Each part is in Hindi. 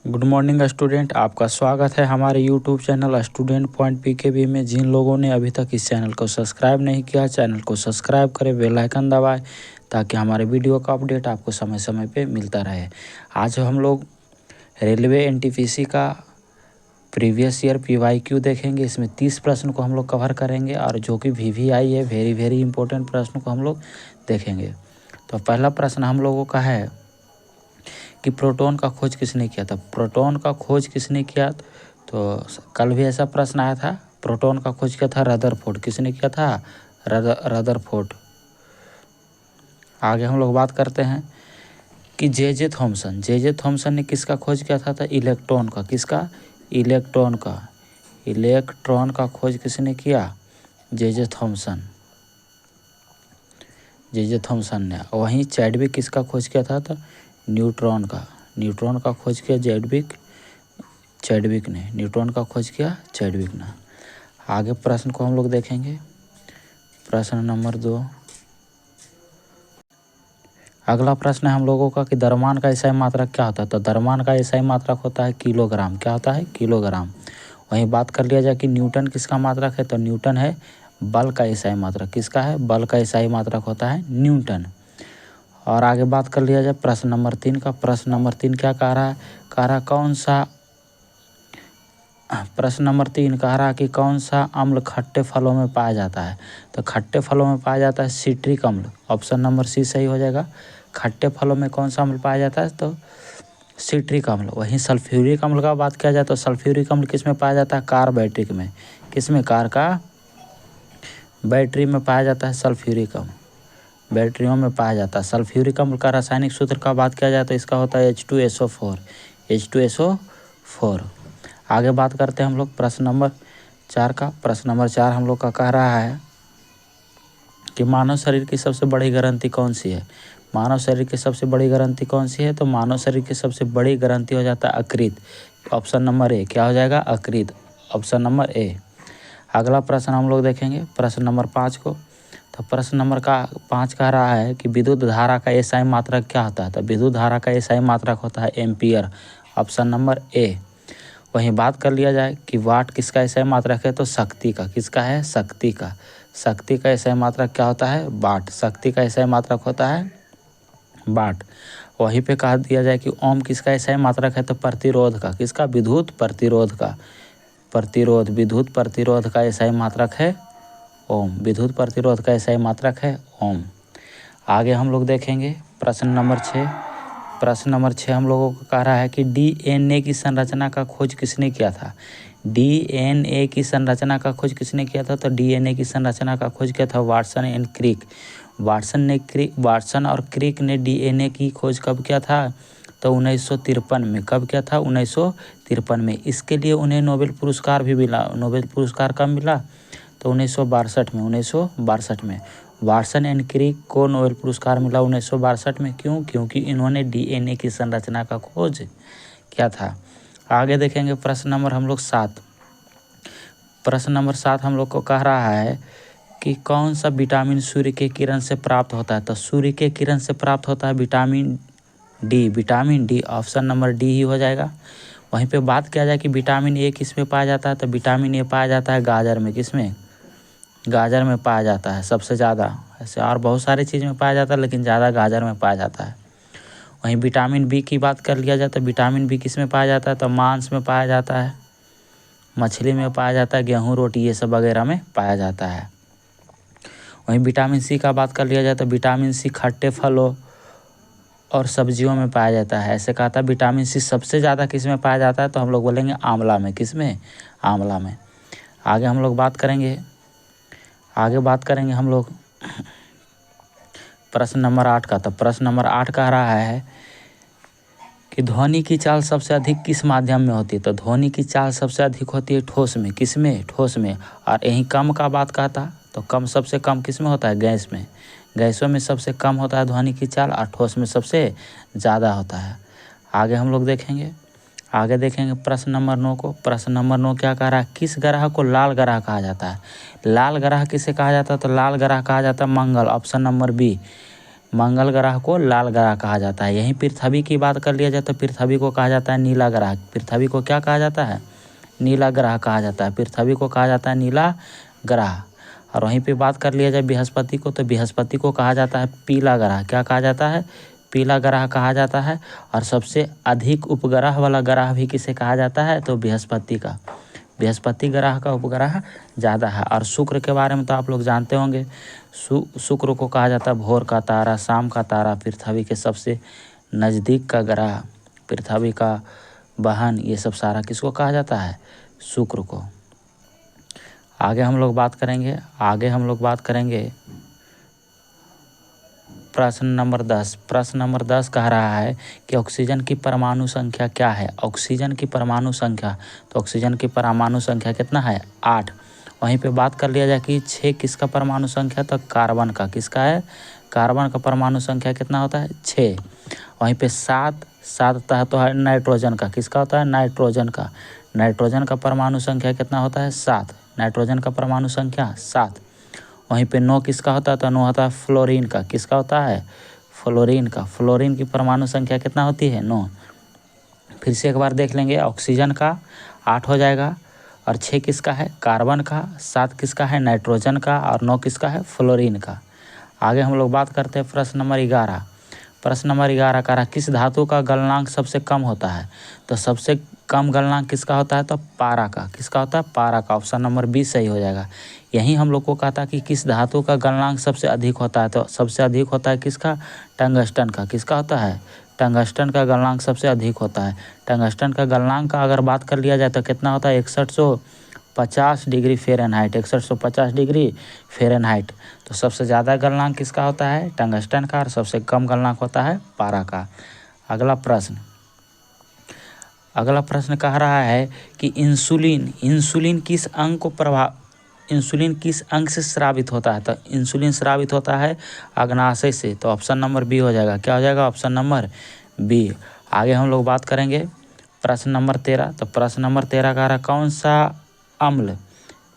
गुड मॉर्निंग स्टूडेंट, आपका स्वागत है हमारे YouTube channel student point pKb में। जिन लोगों ने अभी तक इस चैनल को सब्सक्राइब नहीं किया, चैनल को सब्सक्राइब करें, बेल आइकन दबाएं ताकि हमारे वीडियो का अपडेट आपको समय समय पे मिलता रहे। आज हम लोग रेलवे एनटीपीसी का प्रीवियस ईयर पीवाईक्यू देखेंगे। इसमें 30 प्रश्न को हम लोग कवर करेंगे और जो कि वीवीआई है, वेरी इंपॉर्टेंट प्रश्न को हम लोग देखेंगे। तो पहला प्रश्न हम लोगों का है कि प्रोटॉन का खोज किसने किया था। प्रोटॉन का खोज किसने किया, तो कल भी ऐसा प्रश्न आया था। प्रोटॉन का खोज किया था रदरफोर्ड। किसने किया था? रदरफोर्ड। आगे हम लोग बात करते हैं कि जे थॉमसन ने किसका खोज किया था इलेक्ट्रॉन का। किसका? इलेक्ट्रॉन का। इलेक्ट्रॉन का खोज किसने किया? जे थॉमसन ने। वहीं चैडविक किसका खोज किया था? तो न्यूट्रॉन का। न्यूट्रॉन का खोज किया चैडविक ने। न्यूट्रॉन का खोज किया चैडविक ने। आगे प्रश्न को हम लोग देखेंगे। प्रश्न नंबर 2। अगला प्रश्न है हम लोगों का कि द्रव्यमान का एसआई मात्रक क्या होता है। तो द्रव्यमान का एसआई मात्रक होता है किलोग्राम। क्या होता है? किलोग्राम। वहीं बात कर लिया जाए कि न्यूटन किसका मात्रक है, तो न्यूटन है बल का एसआई मात्रक। किसका है? बल का एसआई मात्रक होता है न्यूटन। और आगे बात कर लिया जाए प्रश्न नंबर 3 का। प्रश्न नंबर 3 क्या कह रहा है? कह रहा कौन सा प्रश्न नंबर 3 कह रहा कि कौन सा अम्ल खट्टे फलों में पाया जाता है। तो खट्टे फलों में पाया जाता है सिट्रिक अम्ल। ऑप्शन नंबर सी सही हो जाएगा। खट्टे फलों में कौन सा अम्ल पाया जाता है? तो सिट्रिक अम्ल। वहीं सल्फ्यूरिक अम्ल का बात किया जाए तो सल्फ्यूरिक अम्ल किस में पाया जाता है? कार्बैट्रिक में। किस में? कार का बैटरी में पाया जाता है सल्फ्यूरिक अम्ल। बैटरियों में पाया जाता है। सल्फ्यूरिक अम्ल का रासायनिक सूत्र का बात किया जाए तो इसका होता है H2SO4। H2SO4। आगे बात करते हैं हम लोग प्रश्न नंबर 4 का। प्रश्न नंबर 4 हम लोग का कह रहा है कि मानव शरीर की सबसे बड़ी ग्रंथि कौन सी है। मानव शरीर की सबसे बड़ी ग्रंथि कौन सी है? तो मानव शरीर की सबसे बड़ी ग्रंथि हो जाता है यकृत। Option number A. क्या हो जाएगा? यकृत। Option number A. अगला प्रश्न हम लोग देखेंगे प्रश्न नंबर 5 को। तो प्रश्न नंबर 5 कह रहा है कि विद्युत धारा का एसआई मात्रक क्या होता है। तो विद्युत धारा का एसआई मात्रक होता है एम्पियर। Option number A. वहीं बात कर लिया जाए कि वाट किसका एसआई मात्रक है, तो शक्ति का। किसका है? शक्ति का। शक्ति का एसआई मात्रक क्या होता है? वाट। शक्ति का एसआई मात्रक होता है वाट। वहीं पे कह दिया जाए कि ओम किसका एसआई मात्रक है, तो प्रतिरोध का। किसका? विद्युत प्रतिरोध का। विद्युत प्रतिरोध का एसआई मात्रक है ओम। विद्युत प्रतिरोध का एसआई मात्रक है ओम। आगे हम लोग देखेंगे प्रश्न नंबर 6। प्रश्न नंबर 6 हम लोगों को कह रहा है कि डीएनए की संरचना का खोज किसने किया था। डीएनए की संरचना का खोज किसने किया था? तो डीएनए की संरचना का खोज किया था वाटसन एंड क्रिक। वाटसन और क्रिक ने डीएनए की खोज कब किया था? तो 1953 में। कब किया था? 1953 में। इसके लिए उन्हें नोबेल पुरस्कार भी मिला। नोबेल पुरस्कार कब मिला? तो 1962 में। 1962 में वाटसन एंड क्रिक को नोबेल पुरस्कार मिला 1962 में। क्यों? क्योंकि इन्होंने डीएनए की संरचना का खोज किया था। आगे देखेंगे प्रश्न नंबर हम लोग 7। प्रश्न नंबर 7 हम लोग को कह रहा है कि कौन सा विटामिन सूर्य के किरण से प्राप्त होता है। तो सूर्य के किरण से प्राप्त होता है vitamin D. Vitamin D. Option number D ही हो जाएगा। वहीं पे बात किया जाए कि विटामिन ए किस में पाया जाता है, तो विटामिन ए पाया जाता है गाजर में। किस में? गाजर में पाया जाता है सबसे ज़्यादा। ऐसे और बहुत सारी चीज़ में पाया जाता है लेकिन ज़्यादा गाजर में पाया जाता है। वहीं विटामिन बी की बात कर लिया जाए तो विटामिन बी किस में पाया जाता है, तो मांस में पाया जाता है, मछली में पाया जाता है, गेहूँ रोटी ये सब वगैरह में पाया जाता है। वहीं विटामिन सी का बात कर लिया जाए तो विटामिन सी खट्टे फलों और सब्जियों में पाया जाता है। ऐसे कहा था विटामिन सी सबसे ज़्यादा किस में पाया जाता है, तो हम लोग बोलेंगे आंवला में। किस में? आंवला में। आगे हम लोग बात करेंगे हम लोग प्रश्न नंबर 8 का। तो प्रश्न नंबर 8 कह रहा है कि ध्वनि की चाल सबसे अधिक किस माध्यम में होती है। तो ध्वनि की चाल सबसे अधिक होती है ठोस में। किस में? ठोस में। और यहीं कम का बात कहता तो कम सबसे कम किस में होता है? गैस में। गैसों में सबसे कम होता है ध्वनि की चाल और ठोस में सबसे ज़्यादा होता है। आगे हम लोग देखेंगे प्रश्न नंबर 9 को। प्रश्न नंबर 9 क्या कह रहा है? किस ग्रह को लाल ग्रह कहा जाता है। लाल ग्रह किसे कहा जाता है? तो लाल ग्रह कहा जाता है मंगल। Option number B. मंगल ग्रह को लाल ग्रह कहा जाता है। यहीं पृथ्वी की बात कर लिया जाए तो पृथ्वी को कहा जाता है नीला ग्रह। पृथ्वी को क्या कहा जाता है? नीला ग्रह कहा जाता है। पृथ्वी को कहा जाता है नीला ग्रह। और वहीं पे बात कर लिया जाए बृहस्पति को, तो बृहस्पति को कहा जाता है पीला ग्रह। क्या कहा जाता है? पीला ग्रह कहा जाता है। और सबसे अधिक उपग्रह वाला ग्रह भी किसे कहा जाता है? तो बृहस्पति का। बृहस्पति ग्रह का उपग्रह ज़्यादा है। और शुक्र के बारे में तो आप लोग जानते होंगे। शुक्र को कहा जाता है भोर का तारा, शाम का तारा, पृथ्वी के सबसे नज़दीक का ग्रह, पृथ्वी का बहन, ये सब सारा किसको कहा जाता है? शुक्र को। आगे हम लोग बात करेंगे प्रश्न नंबर 10। प्रश्न नंबर 10 कह रहा है कि ऑक्सीजन की परमाणु संख्या क्या है? ऑक्सीजन की परमाणु संख्या, तो ऑक्सीजन की परमाणु संख्या कितना है? 8। वहीं पे बात कर लिया जाए कि 6 किसका परमाणु संख्या? तो कार्बन का। किसका है? कार्बन का परमाणु संख्या कितना होता है? 6। वहीं पे 7 तो है नाइट्रोजन का। किसका होता है? नाइट्रोजन का। नाइट्रोजन का परमाणु संख्या कितना होता है? 7। नाइट्रोजन का परमाणु संख्या 7। वहीं पे 9 किसका होता है? तो 9 होता है फ्लोरीन का। किसका होता है? फ्लोरीन का। फ्लोरीन की परमाणु संख्या कितना होती है? 9। फिर से एक बार देख लेंगे। ऑक्सीजन का 8 हो जाएगा, और 6 किसका है? कार्बन का। 7 किसका है? नाइट्रोजन का। और 9 किसका है? फ्लोरीन का। आगे हम लोग बात करते हैं प्रश्न नंबर 11। प्रश्न नंबर 11 का रहा किस धातु का गलनांक सबसे कम होता है? तो सबसे कम गलनांक किसका होता है? तो पारा का। किसका होता है? पारा का। ऑप्शन नंबर 20 सही हो जाएगा। यहीं हम लोग को कहा था कि किस धातु का गलनांक सबसे अधिक होता है? तो सबसे अधिक होता है किसका? टंगस्टन का। किसका होता है? टंगस्टन का गलनांक सबसे अधिक होता है। टंगस्टन का गलनांक का अगर बात कर लिया जाए तो कितना होता है? 6150 डिग्री फ़ारेनहाइट। 6150 degree Fahrenheit. तो सबसे ज़्यादा गलनांक किसका होता है? टंगस्टन का। और सबसे कम गलनांक होता है पारा का। अगला प्रश्न कह रहा है कि इंसुलिन किस अंग से स्रावित होता है? तो इंसुलिन स्रावित होता है अग्नाशय से। तो ऑप्शन नंबर बी हो जाएगा। क्या हो जाएगा? Option number B. आगे हम लोग बात करेंगे प्रश्न नंबर 13। तो प्रश्न नंबर 13 कह रहा कौन सा अम्ल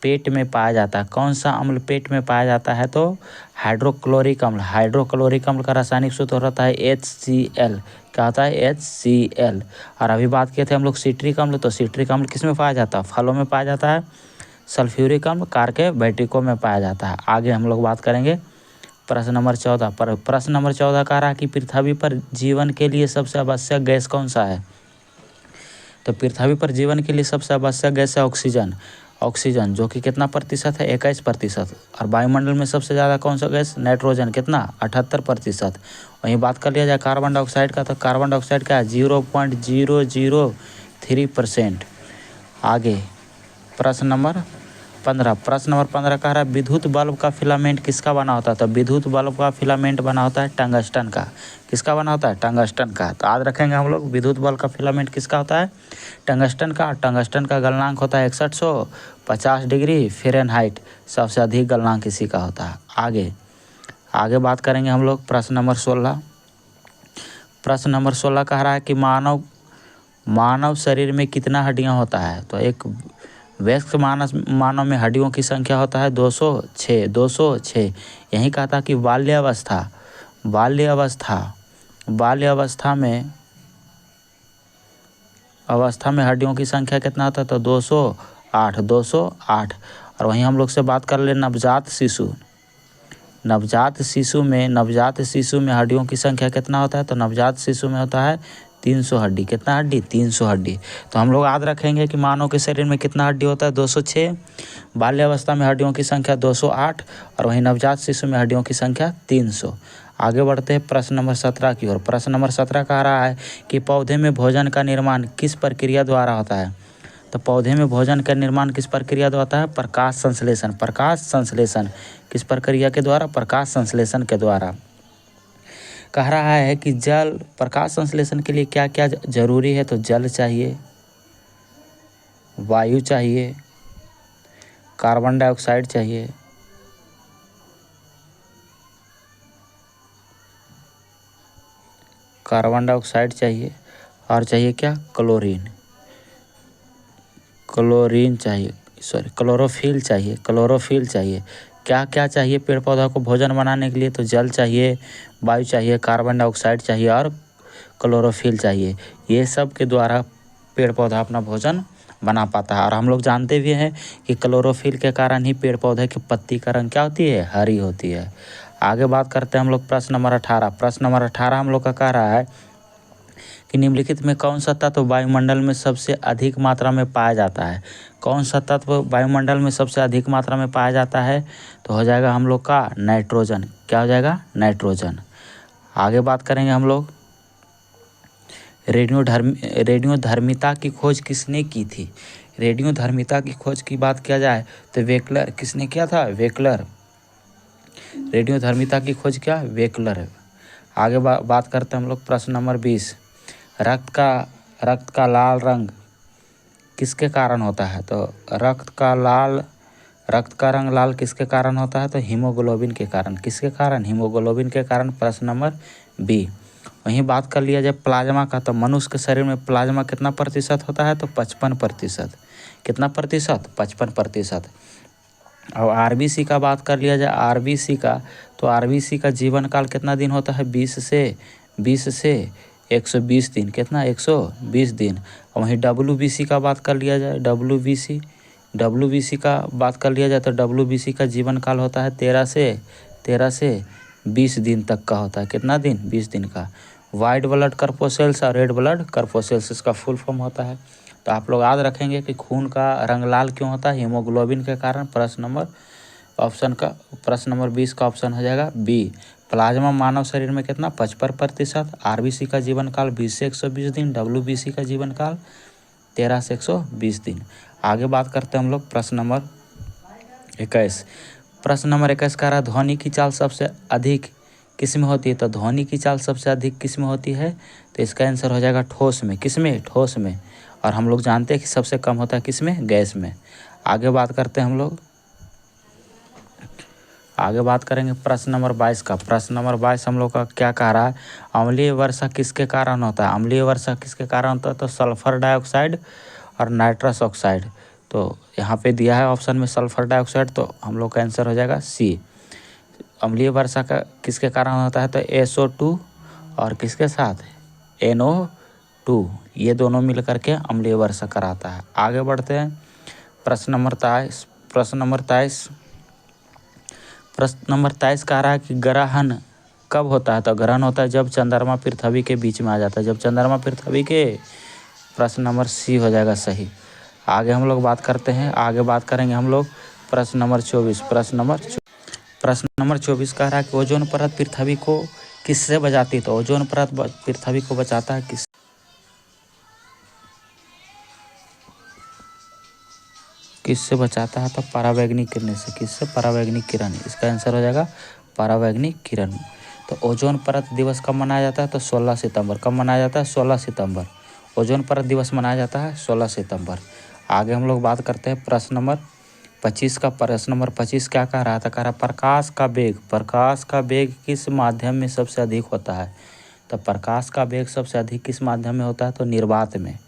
पेट में पाया जाता है? कौन सा अम्ल पेट में पाया जाता है? तो हाइड्रोक्लोरिक अम्ल। हाइड्रोक्लोरिक अम्ल का रासायनिक सूत्र होता है HCl। क्या होता है? HCl। और अभी बात किए थे हम लोग सिट्रिक अम्ल। तो सिट्रिक अम्ल किस में पाया जाता है? फलों में पाया जाता है। सल्फ्यूरिक अम्ल कार्बोहाइड्रेटों में पाया जाता है। आगे हम लोग बात करेंगे प्रश्न नंबर 14 पर। प्रश्न नंबर 14 कह रहा है कि पृथ्वी पर जीवन के लिए सबसे आवश्यक गैस कौन सा है? तो पृथ्वी पर जीवन के लिए सबसे आवश्यक गैस है ऑक्सीजन, जो कि कितना प्रतिशत है? 21%। और वायुमंडल में सबसे ज़्यादा कौन सा गैस? नाइट्रोजन। कितना? 78%। वहीं बात कर लिया जाए कार्बन डाइऑक्साइड का, तो कार्बन डाइऑक्साइड का 0.003%। आगे प्रश्न नंबर 15 कह रहा है विद्युत बल्ब का फिलामेंट किसका बना होता है? तो विद्युत बल्ब का फिलामेंट बना होता है टंगस्टन का। किसका बना होता है? टंगस्टन का। तो याद रखेंगे हम लोग विद्युत बल्ब का फिलामेंट किसका होता है? टंगस्टन का। टंगस्टन का गलनांक होता है 6150 डिग्री फ़ारेनहाइट। सबसे अधिक गलनांक इसी का होता है। आगे बात करेंगे हम लोग प्रश्न नंबर 16। प्रश्न नंबर 16 कह रहा है कि मानव शरीर में कितना हड्डियां होता है? तो एक वयस्क मानव में हड्डियों की संख्या होता है 206। यही कहा था कि बाल्यावस्था में हड्डियों की संख्या कितना होता है? तो 208। और वहीं हम लोग से बात कर ले नवजात शिशु में हड्डियों की संख्या कितना होता है? तो नवजात शिशु में होता है 300 हड्डी। कितना हड्डी? 300 हड्डी। तो हम लोग याद रखेंगे कि मानव के शरीर में कितना हड्डी होता है? 206। बाल्यावस्था में हड्डियों की संख्या 208। और वहीं नवजात शिशु में हड्डियों की संख्या 300। आगे बढ़ते हैं प्रश्न नंबर 17 की ओर। प्रश्न नंबर 17 कह रहा है कि पौधे में भोजन का निर्माण किस प्रक्रिया द्वारा होता है? तो पौधे में भोजन का निर्माण किस प्रक्रिया द्वारा होता है? प्रकाश संश्लेषण। किस प्रक्रिया के द्वारा? प्रकाश संश्लेषण के द्वारा। कह रहा है कि प्रकाश संश्लेषण के लिए क्या क्या जरूरी है? तो जल चाहिए, वायु चाहिए, कार्बन डाइऑक्साइड चाहिए, और चाहिए क्या? क्लोरोफिल चाहिए। क्या क्या चाहिए पेड़ पौधा को भोजन बनाने के लिए? तो जल चाहिए, वायु चाहिए, कार्बन डाइऑक्साइड चाहिए और क्लोरोफिल चाहिए। ये सब के द्वारा पेड़ पौधा अपना भोजन बना पाता है। और हम लोग जानते भी हैं कि क्लोरोफिल के कारण ही पेड़ पौधे की पत्ती का रंग क्या होती है? हरी होती है। आगे बात करते हैं हम लोग प्रश्न नंबर 18। प्रश्न नंबर 18 हम लोग का कह रहा है कि निम्नलिखित में कौन सा तत्व वायुमंडल में सबसे अधिक मात्रा में पाया जाता है? कौन सा तत्व वायुमंडल में सबसे अधिक मात्रा में पाया जाता है? तो हो जाएगा हम लोग का नाइट्रोजन। क्या हो जाएगा? नाइट्रोजन। आगे बात करेंगे हम लोग रेडियोधर्मिता की खोज किसने की थी? रेडियोधर्मिता की खोज की बात किया जाए तो वेकलर। किसने किया था? वेकलर। रेडियोधर्मिता की खोज क्या? वेकलर। आगे बात करते हैं हम लोग प्रश्न नंबर 20। रक्त का लाल रंग किसके कारण होता है? तो रक्त का रंग लाल किसके कारण होता है? तो हीमोग्लोबिन के कारण। किसके कारण? हीमोग्लोबिन के कारण। प्रश्न नंबर बी। वहीं बात कर लिया जाए प्लाज्मा का, तो मनुष्य के शरीर में प्लाज्मा कितना प्रतिशत होता है? तो 55%। कितना प्रतिशत? 55%। और आरबीसी का बात कर लिया जाए आरबीसी का, तो आरबीसी का जीवन काल कितना दिन होता है? 20 से 120 दिन। कितना? 120 दिन। और वहीं डब्ल्यूबीसी का बात कर लिया जाए डब्ल्यूबीसी का बात कर लिया जाए तो डब्ल्यूबीसी का जीवन काल होता है 13 से 20 दिन तक का होता है। कितना दिन? 20 दिन का। वाइट ब्लड कर्पोसेल्स और रेड ब्लड कर्पोसेल्स इसका फुल फॉर्म होता है। तो आप लोग याद रखेंगे कि खून का रंग लाल क्यों होता है? हीमोग्लोबिन के कारण। प्रश्न नंबर 20 का ऑप्शन हो जाएगा बी। प्लाज्मा मानव शरीर में कितना? 55%। आरबीसी का जीवन काल 20 से 120 दिन। डब्ल्यूबीसी का जीवन काल 13 से 120 दिन। आगे बात करते हैं हम लोग प्रश्न नंबर 21। प्रश्न नंबर 21 कह रहा है ध्वनि की चाल सबसे अधिक किस में होती है? तो ध्वनि की चाल सबसे अधिक किस में होती है? तो इसका आंसर हो जाएगा ठोस में। किस में? ठोस में। और हम लोग जानते हैं कि सबसे कम होता है किस में? गैस में। आगे बात करते हैं हम लोग आगे बात करेंगे प्रश्न नंबर 22 का। प्रश्न नंबर 22 हम लोग का क्या कह रहा है? अम्लीय वर्षा किसके कारण होता है? अम्लीय वर्षा किसके कारण होता है? तो सल्फर डाइऑक्साइड और नाइट्रस ऑक्साइड। तो यहाँ पे दिया है ऑप्शन में सल्फर डाइऑक्साइड, तो हम लोग का आंसर हो जाएगा सी। अम्लीय वर्षा का किसके कारण होता है? तो SO2 और किसके साथ? NO2। ये दोनों मिल करके अम्लीय वर्षा कराता है। आगे बढ़ते हैं प्रश्न नंबर 23। प्रश्न नंबर 23 कह रहा है कि ग्रहण कब होता है? तो ग्रहण होता है जब चंद्रमा पृथ्वी के बीच में आ जाता है। जब चंद्रमा पृथ्वी के। प्रश्न नंबर सी हो जाएगा सही। आगे हम लोग बात करते हैं आगे बात करेंगे हम लोग प्रश्न नंबर 24। प्रश्न नंबर 24 कह रहा है कि ओजोन परत पृथ्वी को किससे बचाती है? तो ओजोन परत पृथ्वी को बचाता है किससे बचाता है? तो परावैंगनिक किरण से। किससे? परावैंगनिक किरण। इसका आंसर हो जाएगा परावैंगनिक किरण। तो ओजोन परत दिवस कब मनाया जाता है? तो 16 सितंबर। कब मनाया जाता है? 16 सितंबर। ओजोन परत दिवस मनाया जाता है 16 सितंबर। आगे हम लोग बात करते हैं प्रश्न नंबर 25 का। प्रश्न नंबर 25 क्या कह रहा था? कह रहा प्रकाश का वेग किस माध्यम में सबसे अधिक होता है? तो प्रकाश का वेग सबसे अधिक किस माध्यम में होता है? तो निर्वात में।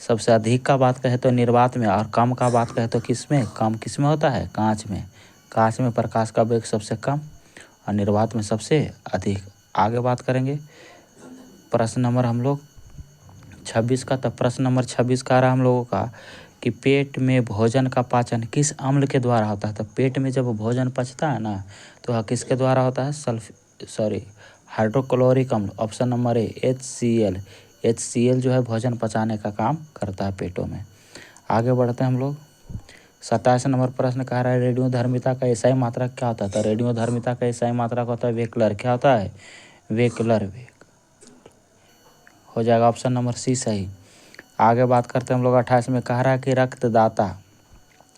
सबसे अधिक का बात कहे तो निर्वात में, और कम का बात कहे तो किस में? कम किस में होता है? कांच में। कांच में प्रकाश का वेग सबसे कम और निर्वात में सबसे अधिक। आगे बात करेंगे प्रश्न नंबर हम लोग 26 का। तो प्रश्न नंबर 26 का रहा हम लोगों का कि पेट में भोजन का पाचन किस अम्ल के द्वारा होता है? तो पेट में जब भोजन पचता है ना, तो वह किसके द्वारा होता है? हाइड्रोक्लोरिक अम्ल। ऑप्शन नंबर ए HCl जो है भोजन पचाने का काम करता है पेटों में। आगे बढ़ते हैं हम लोग 27 नंबर प्रश्न कह रहा है रेडियोधर्मिता का एसआई मात्रक क्या होता है? तो रेडियोधर्मिता का एसआई मात्रक होता है वेक्लर। क्या होता है? वेक्लर। हो जाएगा ऑप्शन नंबर सी सही। आगे बात करते हैं हम लोग 28 में कह रहा है कि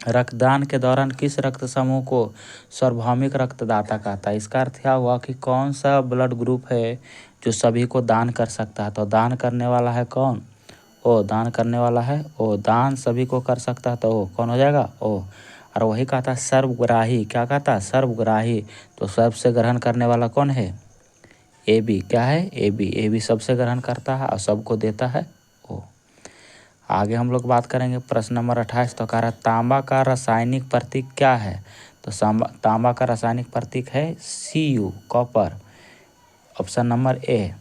रक्तदान के दौरान किस रक्त समूह को सार्वभौमिक रक्तदाता कहता है? इसका अर्थ क्या हुआ कि कौन सा ब्लड ग्रुप है जो सभी को दान कर सकता है? तो दान करने वाला है कौन? दान करने वाला है दान सभी को कर सकता है, तो कौन हो जाएगा? और वही कहता है सर्वग्राही। क्या कहता है? सर्वग्राही। तो सर्व से ग्रहण करने वाला कौन है? AB। क्या है? AB सबसे ग्रहण करता है और सबको देता है ओ। आगे हम लोग बात करेंगे प्रश्न नंबर 28। तो कह रहा है तांबा का रासायनिक प्रतीक क्या है? तो तांबा का रासायनिक प्रतीक है Cu, copper. Option number A.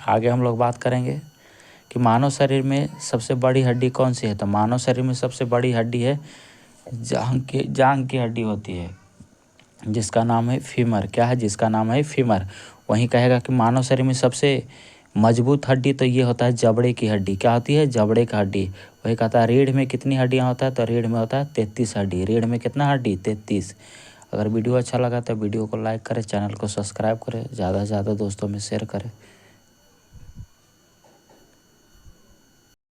आगे हम लोग बात करेंगे कि मानव शरीर में सबसे बड़ी हड्डी कौन सी है। तो मानव शरीर में सबसे बड़ी हड्डी है जांघ की हड्डी होती है, जिसका नाम है फीमर। क्या है? जिसका नाम है फीमर। वहीं कहेगा कि मानव शरीर में सबसे मजबूत हड्डी तो ये होता है जबड़े की हड्डी। क्या होती है? जबड़े की हड्डी। वही कहता है रीढ़ में कितनी हड्डियाँ होता है, तो रीढ़ में होता है 33 हड्डी। रीढ़ में कितना हड्डी? 33। अगर वीडियो अच्छा लगा तो वीडियो को लाइक करें, चैनल को सब्सक्राइब करें, ज़्यादा से ज़्यादा दोस्तों में शेयर करें।